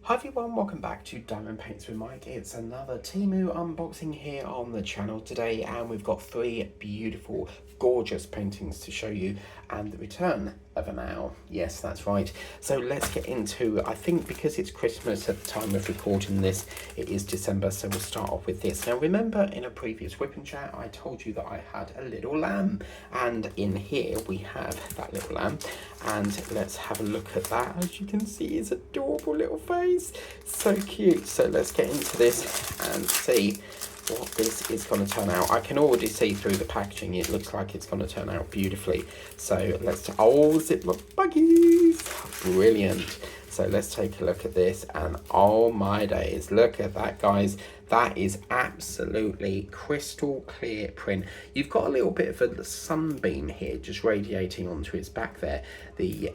Hi everyone, welcome back to Diamond Paints with Mike. It's another Temu unboxing here on the channel today, and we've got three beautiful, gorgeous paintings to show you and the return of an owl. Yes, that's right. So let's get into, I think because it's Christmas at the time of recording this, it is December, so we'll start off with this. Now remember in a previous whipping chat, I told you that I had a little lamb, and in here we have that little lamb, and let's have a look at that. As you can see, it's adorable little face, so cute. So let's get into this and see what this is going to turn out. I can already see through the packaging it looks like it's going to turn out beautifully. So let's oh, Ziploc buggies, brilliant. So let's take a look at this, and oh my days, look at that, guys. That is absolutely crystal clear print. You've got a little bit of a sunbeam here just radiating onto its back there, the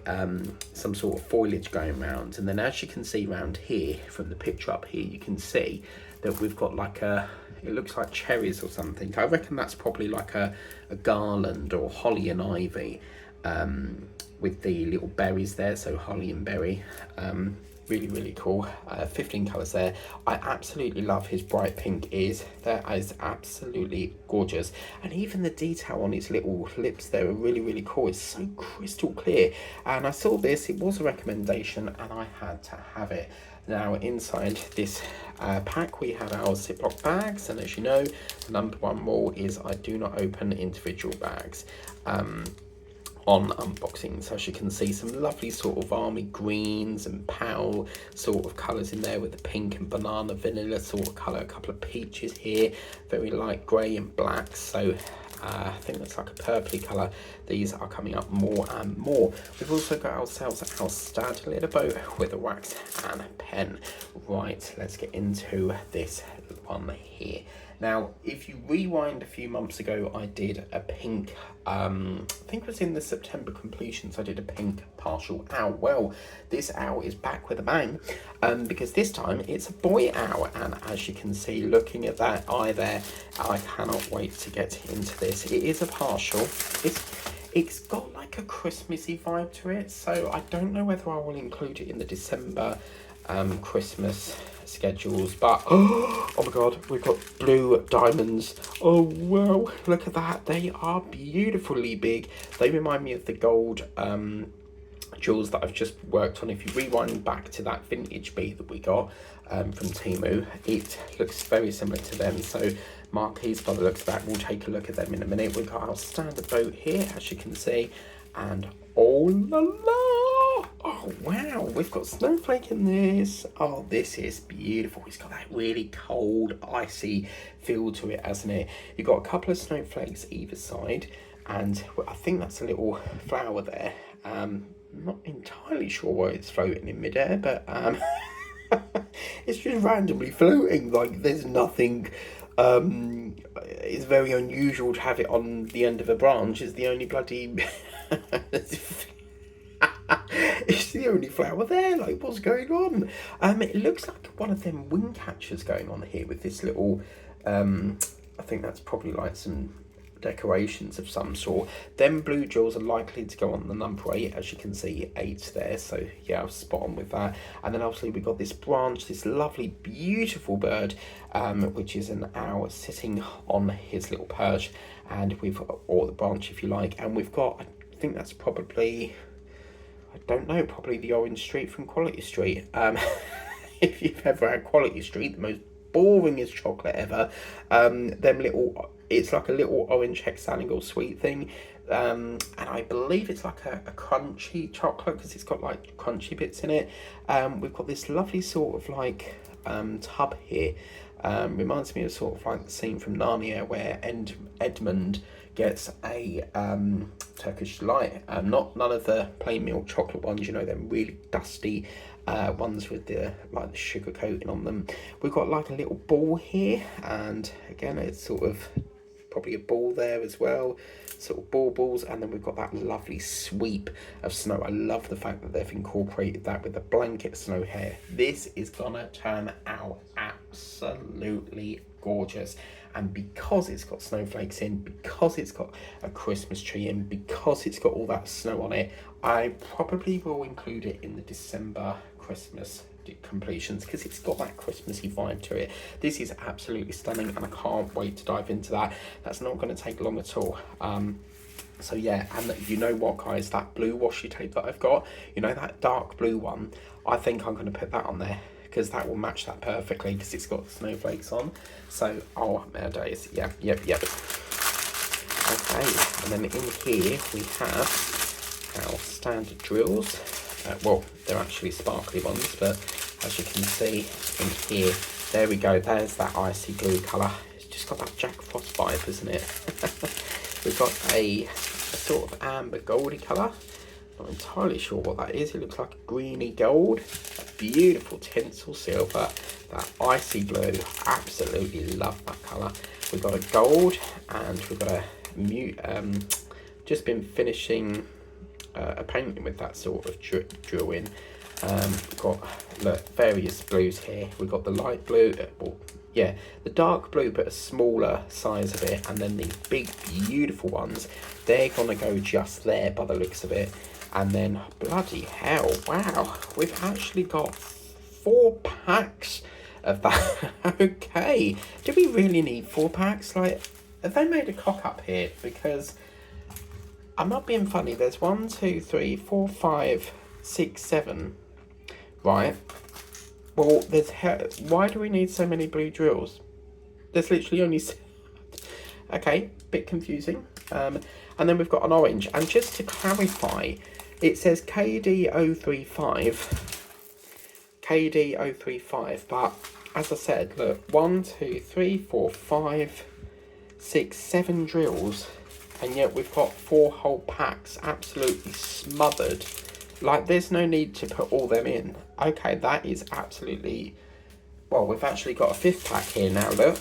some sort of foliage going around, and then as you can see around here from the picture up here, you can see that we've got like a, it looks like cherries or something. I reckon that's probably like a garland or holly and ivy, with the little berries there, so holly and berry. Really cool. 15 colours there. I absolutely love his bright pink ears. That is absolutely gorgeous, and even the detail on his little lips there are really cool. It's so crystal clear, and I saw this, it was a recommendation and I had to have it. Now inside this pack we have our Ziploc bags, and as you know, the #1 rule is I do not open individual bags on unboxings. As you can see, some lovely sort of army greens and pale sort of colours in there with the pink and banana vanilla sort of colour, a couple of peaches here, very light grey and black, so I think that's like a purpley colour. These are coming up more and more. We've also got ourselves our stud little boat with a wax and a pen. Right, let's get into this one here. Now, if you rewind a few months ago, I did a pink, I think it was in the September completions, I did a pink partial owl. Well, this owl is back with a bang, because this time it's a boy owl, and as you can see, looking at that eye there, I cannot wait to get into this. It is a partial. It's got like a Christmassy vibe to it, so I don't know whether I will include it in the December Christmas schedules, but oh my god, we've got blue diamonds. Oh wow, look at that, they are beautifully big. They remind me of the gold jewels that I've just worked on. If you rewind back to that vintage bee that we got from Temu, it looks very similar to them. So marquees by the looks of that, we'll take a look at them in a minute. We've got our standard boat here, as you can see, and oh la la, oh wow, we've got snowflake in this. Oh, this is beautiful. It's got that really cold, icy feel to it, hasn't it? You've got a couple of snowflakes either side, and I think that's a little flower there. Not entirely sure why it's floating in midair, but it's just randomly floating, like there's nothing. It's very unusual to have it on the end of a branch. It's the only bloody it's the only flower there. Like, what's going on? It looks like one of them wing catchers going on here with this little I think that's probably like some decorations of some sort. Them blue jewels are likely to go on the number 8, as you can see, 8 there, so yeah, I was spot on with that. And then obviously we've got this branch, this lovely beautiful bird, which is an owl sitting on his little perch, and we've got, or the branch if you like, and we've got, I think that's probably, I don't know, probably the orange street from Quality Street. If you've ever had Quality Street, the most boringest chocolate ever. Them little, it's like a little orange hexagonal sweet thing, and I believe it's like a crunchy chocolate because it's got like crunchy bits in it. We've got this lovely sort of like tub here. Reminds me of sort of like the scene from Narnia where Edmund gets a Turkish delight. None of the plain milk chocolate ones, you know, them really dusty ones with the like the sugar coating on them. We've got like a little ball here, and again it's sort of probably a ball there as well, sort of balls, and then we've got that lovely sweep of snow. I love the fact that they've incorporated that with the blanket snow hair. This is gonna turn out absolutely gorgeous, and because it's got snowflakes in, because it's got a Christmas tree in, because it's got all that snow on it, I probably will include it in the December Christmas unexpected completions because it's got that Christmassy vibe to it. This is absolutely stunning, and I can't wait to dive into that. That's not going to take long at all. So yeah, and you know what, guys, that blue washi tape that I've got, you know, that dark blue one, I think I'm going to put that on there because that will match that perfectly because it's got snowflakes on. So, oh my days, yep. Okay, and then in here we have our standard drills. Well, they're actually sparkly ones, but as you can see in here, there we go, there's that icy blue colour. It's just got that Jack Frost vibe, isn't it? We've got a sort of amber goldy colour. Not entirely sure what that is. It looks like a greeny gold. A beautiful tinsel silver. That icy blue. Absolutely love that colour. We've got a gold, and we've got a mute. Just been finishing a painting with that sort of drill in. We've got, look, various blues here. We've got the light blue. Yeah, the dark blue, but a smaller size of it, and then the big, beautiful ones, they're gonna go just there by the looks of it. And then, bloody hell, wow, we've actually got 4 packs of that. Okay, do we really need 4 packs? Like, have they made a cock up here? Because I'm not being funny. There's 1, 2, 3, 4, 5, 6, 7, right? Well, why do we need so many blue drills? There's literally only... Okay, bit confusing. And then we've got an orange. And just to clarify, it says KD035. KD035. But as I said, look, 1, 2, 3, 4, 5, 6, 7 drills. And yet we've got 4 whole packs absolutely smothered. Like, there's no need to put all them in. Okay, that is absolutely... Well, we've actually got a 5th pack here now, look.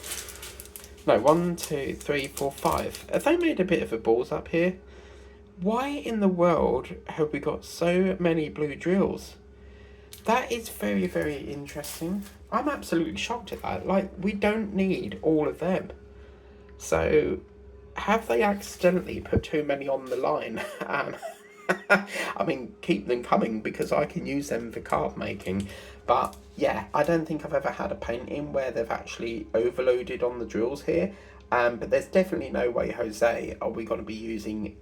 No, 1, 2, 3, 4, 5. Have they made a bit of a balls up here? Why in the world have we got so many blue drills? That is very, very interesting. I'm absolutely shocked at that. Like, we don't need all of them. So, have they accidentally put too many on the line? I mean, keep them coming because I can use them for card making. But yeah, I don't think I've ever had a painting where they've actually overloaded on the drills here. But there's definitely no way, Jose, are we going to be using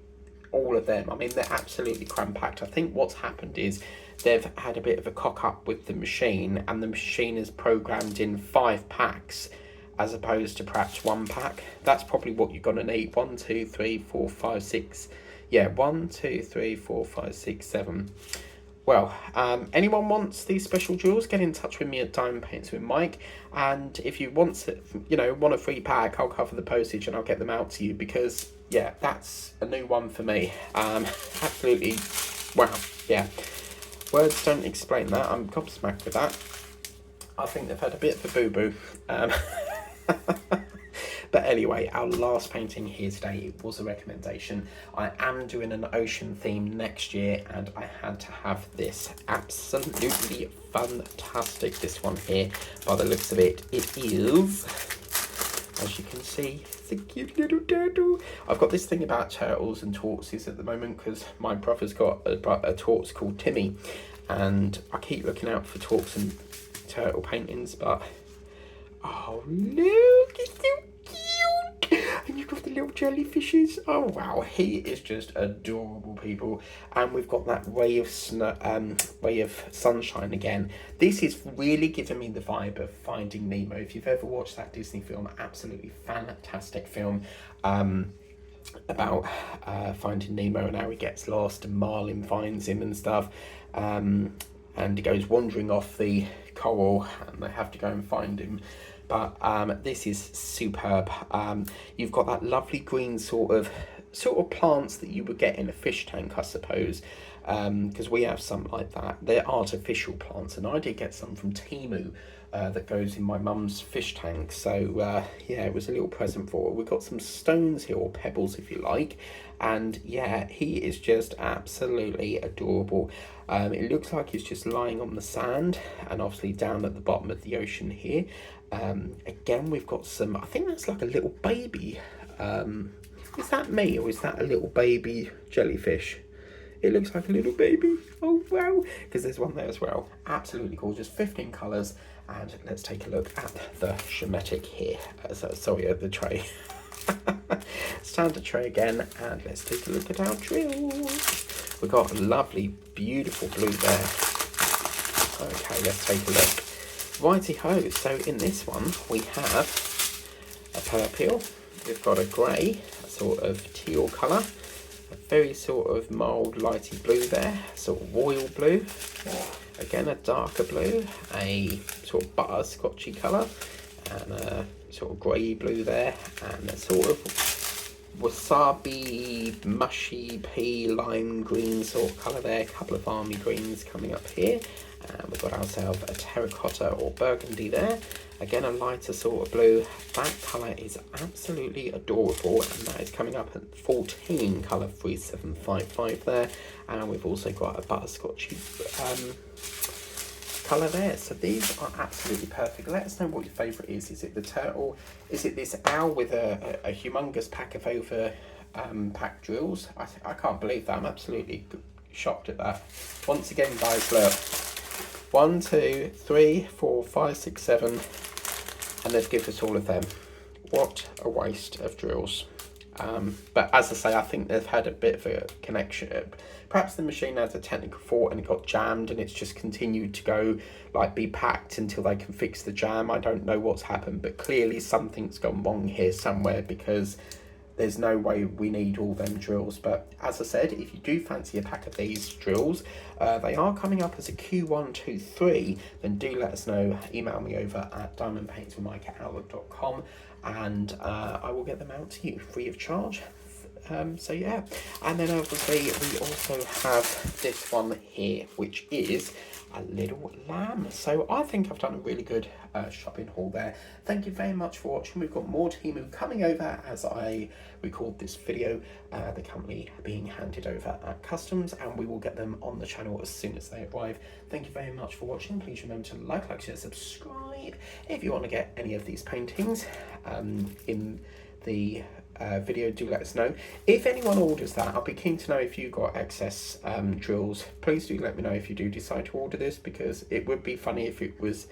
all of them. I mean, they're absolutely cram-packed. I think what's happened is they've had a bit of a cock-up with the machine, and the machine is programmed in 5 packs as opposed to perhaps 1 pack. That's probably what you're going to need. 1, 2, 3, 4, 5, 6... Yeah, 1, 2, 3, 4, 5, 6, 7. Well, anyone wants these special jewels, get in touch with me at Diamond Paints with Mike. And if you want a free pack, I'll cover the postage and I'll get them out to you because, yeah, that's a new one for me. Absolutely, wow, yeah. Words don't explain that. I'm gobsmacked with that. I think they've had a bit of a boo-boo. But anyway, our last painting here today was a recommendation. I am doing an ocean theme next year, and I had to have this. Absolutely fantastic, this one here. By the looks of it, it is, as you can see, it's a cute little turtle. I've got this thing about turtles and tortoises at the moment because my brother's got a tortoise called Timmy, and I keep looking out for tortoise and turtle paintings, but oh look, it's so cute. And you've got the little jellyfishes. Oh wow, he is just adorable, people. And we've got that ray of sunshine again. This is really giving me the vibe of Finding Nemo. If you've ever watched that Disney film, absolutely fantastic film about Finding Nemo and how he gets lost and Marlin finds him and stuff. And he goes wandering off the coral and they have to go and find him. But this is superb. You've got that lovely green sort of plants that you would get in a fish tank, I suppose, because we have some like that. They're artificial plants, and I did get some from Temu that goes in my mum's fish tank. So yeah, it was a little present for her. We've got some stones here, or pebbles if you like, and yeah, he is just absolutely adorable. It looks like he's just lying on the sand, and obviously down at the bottom of the ocean here. Again, we've got some, I think that's like a little baby. Is that me, or is that a little baby jellyfish? It looks like a little baby. Oh wow, because there's one there as well. Absolutely gorgeous, 15 colours. And let's take a look at the Shemetic here. Sorry, the tray. Standard tray again, and let's take a look at our drills. We've got a lovely, beautiful blue there. Okay, let's take a look. Righty-ho, so in this one we have a purple, we've got a grey, a sort of teal colour, a very sort of mild lighty blue there, sort of royal blue, again a darker blue, a sort of butterscotchy colour, and a sort of grey blue there, and a sort of wasabi, mushy pea, lime green sort of colour there, a couple of army greens coming up here, and we've got ourselves a terracotta or burgundy there, again a lighter sort of blue. That colour is absolutely adorable, and that is coming up at 14 colour 3755 there, and we've also got a butterscotchy colour there. So these are absolutely perfect. Let us know what your favourite is. Is it the turtle? Is it this owl with a humongous pack of over pack drills? I can't believe that. I'm absolutely shocked at that. Once again, guys, look. 1, 2, 3, 4, 5, 6, 7, and they've given us all of them. What a waste of drills. But as I say, I think they've had a bit of a connection. Perhaps the machine has a technical fault and it got jammed, and it's just continued to go, like, be packed until they can fix the jam. I don't know what's happened, but clearly something's gone wrong here somewhere, because there's no way we need all them drills. But as I said, if you do fancy a pack of these drills, they are coming up as a Q123, then do let us know. Email me over at diamondpaintswithmike@outlook.com, and I will get them out to you free of charge. So yeah, and then obviously we also have this one here, which is a little lamb. So I think I've done a really good shopping haul there. Thank you very much for watching. We've got more Temu coming over as I record this video, the company being handed over at customs, and we will get them on the channel as soon as they arrive. Thank you very much for watching. Please remember to like, share, subscribe if you want to get any of these paintings in the video. Do let us know. If anyone orders that, I'll be keen to know if you got excess drills. Please do let me know if you do decide to order this, because it would be funny if it was,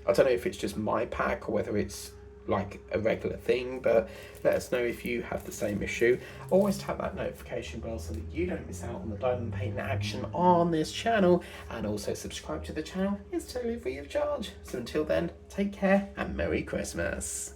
I don't know if it's just my pack or whether it's like a regular thing, but let us know if you have the same issue. Always tap that notification bell so that you don't miss out on the diamond painting action on this channel, and also subscribe to the channel. It's totally free of charge. So until then, take care and Merry Christmas.